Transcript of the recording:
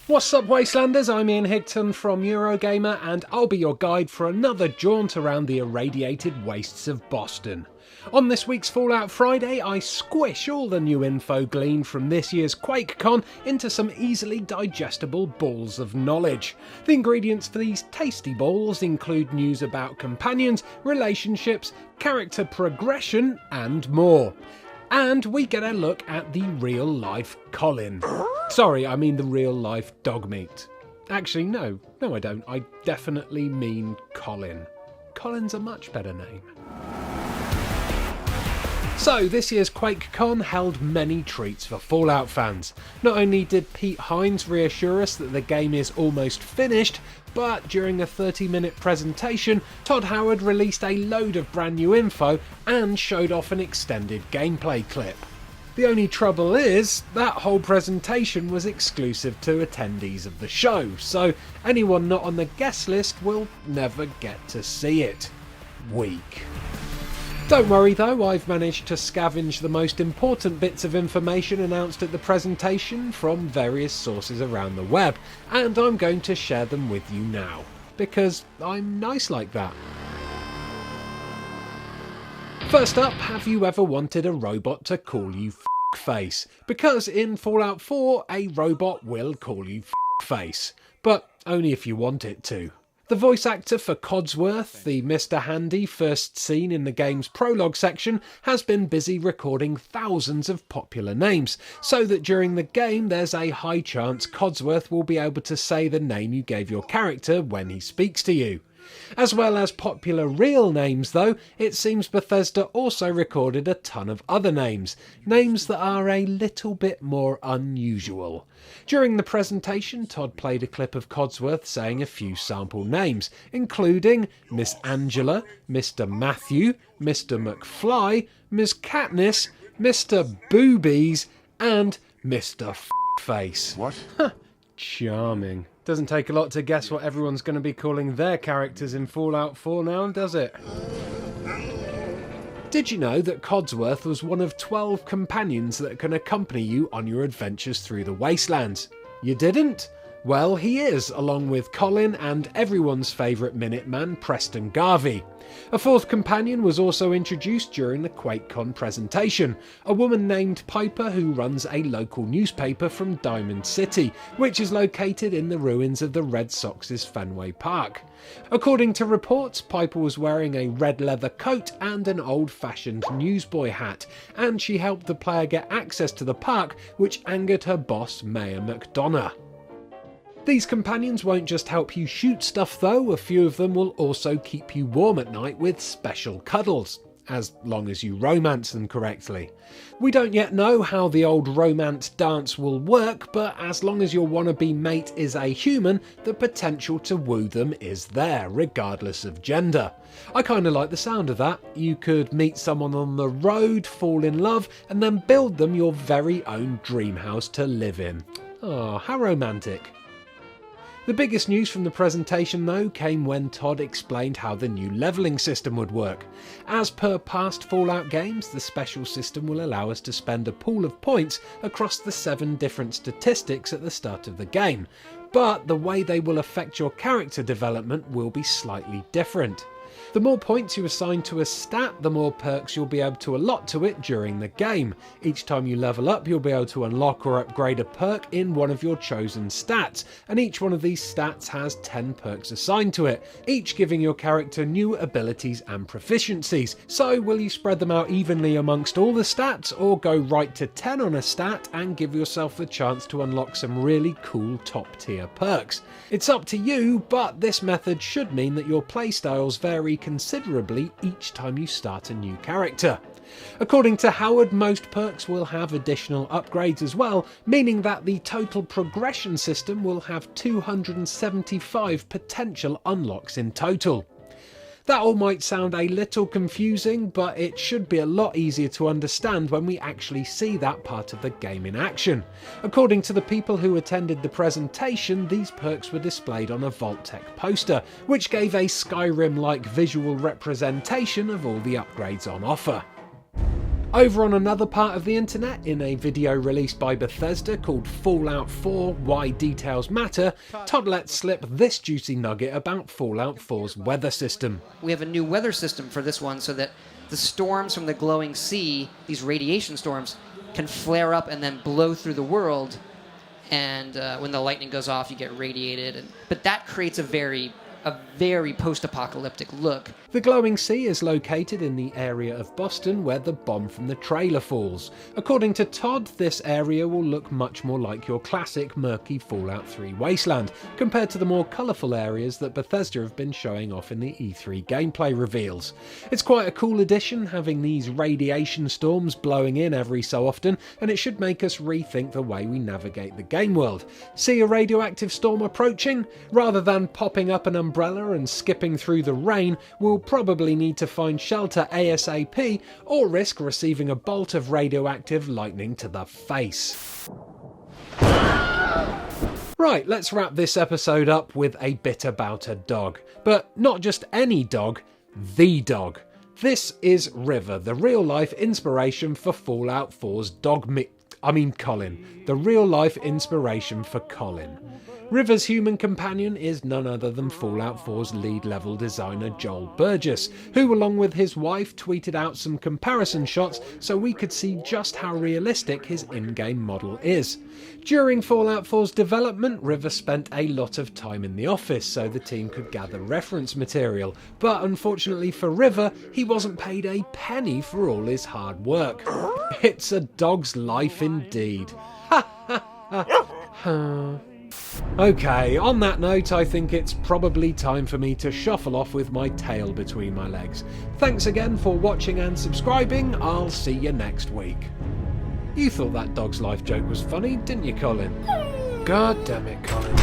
What's up, Wastelanders? I'm Ian Higton from Eurogamer, and I'll be your guide for another jaunt around the irradiated wastes of Boston. On this week's Fallout Friday, I squish all the new info gleaned from this year's Quakecon into some easily digestible balls of knowledge. The ingredients for these tasty balls include news about companions, relationships, character progression, and more. And we get a look at the real-life Colin. Sorry, I mean the real-life Dogmeat. Actually, no I don't. I definitely mean Colin. Colin's a much better name. So, this year's QuakeCon held many treats for Fallout fans. Not only did Pete Hines reassure us that the game is almost finished, but during a 30-minute presentation, Todd Howard released a load of brand new info and showed off an extended gameplay clip. The only trouble is, that whole presentation was exclusive to attendees of the show, so anyone not on the guest list will never get to see it. Weak. Don't worry though, I've managed to scavenge the most important bits of information announced at the presentation from various sources around the web, and I'm going to share them with you now, because I'm nice like that. First up, have you ever wanted a robot to call you face? Because in Fallout 4, a robot will call you face, but only if you want it to. The voice actor for Codsworth, the Mr. Handy first seen in the game's prologue section, has been busy recording thousands of popular names, so that during the game there's a high chance Codsworth will be able to say the name you gave your character when he speaks to you. As well as popular real names though, it seems Bethesda also recorded a ton of other names that are a little bit more unusual. During the presentation, Todd played a clip of Codsworth saying a few sample names, including Miss Angela, Mr. Matthew, Mr. McFly, Miss Katniss, Mr. Boobies, and Mr. Face. What? Charming. Doesn't take a lot to guess what everyone's going to be calling their characters in Fallout 4 now, does it? Did you know that Codsworth was one of 12 companions that can accompany you on your adventures through the Wastelands? You didn't? Well, he is, along with Colin and everyone's favourite Minuteman, Preston Garvey. A fourth companion was also introduced during the QuakeCon presentation, a woman named Piper who runs a local newspaper from Diamond City, which is located in the ruins of the Red Sox's Fenway Park. According to reports, Piper was wearing a red leather coat and an old-fashioned newsboy hat, and she helped the player get access to the park, which angered her boss, Mayor McDonough. These companions won't just help you shoot stuff though, a few of them will also keep you warm at night with special cuddles, as long as you romance them correctly. We don't yet know how the old romance dance will work, but as long as your wannabe mate is a human, the potential to woo them is there, regardless of gender. I kinda like the sound of that. You could meet someone on the road, fall in love, and then build them your very own dream house to live in. Oh, how romantic. The biggest news from the presentation though came when Todd explained how the new levelling system would work. As per past Fallout games, the special system will allow us to spend a pool of points across the 7 different statistics at the start of the game, but the way they will affect your character development will be slightly different. The more points you assign to a stat, the more perks you'll be able to allot to it during the game. Each time you level up, you'll be able to unlock or upgrade a perk in one of your chosen stats, and each one of these stats has 10 perks assigned to it, each giving your character new abilities and proficiencies. So will you spread them out evenly amongst all the stats, or go right to 10 on a stat and give yourself the chance to unlock some really cool top tier perks? It's up to you, but this method should mean that your playstyles vary considerably each time you start a new character. According to Howard, most perks will have additional upgrades as well, meaning that the total progression system will have 275 potential unlocks in total. That all might sound a little confusing, but it should be a lot easier to understand when we actually see that part of the game in action. According to the people who attended the presentation, these perks were displayed on a Vault-Tec poster, which gave a Skyrim-like visual representation of all the upgrades on offer. Over on another part of the internet, in a video released by Bethesda called Fallout 4 Why Details Matter, Todd lets slip this juicy nugget about Fallout 4's weather system. We have a new weather system for this one so that the storms from the glowing sea, these radiation storms, can flare up and then blow through the world, and when the lightning goes off you get radiated, but that creates a very post-apocalyptic look. The glowing sea is located in the area of Boston where the bomb from the trailer falls. According to Todd, this area will look much more like your classic murky Fallout 3 wasteland, compared to the more colourful areas that Bethesda have been showing off in the E3 gameplay reveals. It's quite a cool addition, having these radiation storms blowing in every so often, and it should make us rethink the way we navigate the game world. See a radioactive storm approaching? Rather than popping up an umbrella and skipping through the rain, we'll probably need to find shelter ASAP or risk receiving a bolt of radioactive lightning to the face. Right, let's wrap this episode up with a bit about a dog. But not just any dog, the dog. This is River, the real-life inspiration for Fallout 4's Colin. The real-life inspiration for Colin. River's human companion is none other than Fallout 4's lead-level designer Joel Burgess, who along with his wife tweeted out some comparison shots so we could see just how realistic his in-game model is. During Fallout 4's development, River spent a lot of time in the office so the team could gather reference material, but unfortunately for River, he wasn't paid a penny for all his hard work. It's a dog's life indeed. Okay, on that note, I think it's probably time for me to shuffle off with my tail between my legs. Thanks again for watching and subscribing. I'll see you next week. You thought that dog's life joke was funny, didn't you, Colin? God damn it, Colin.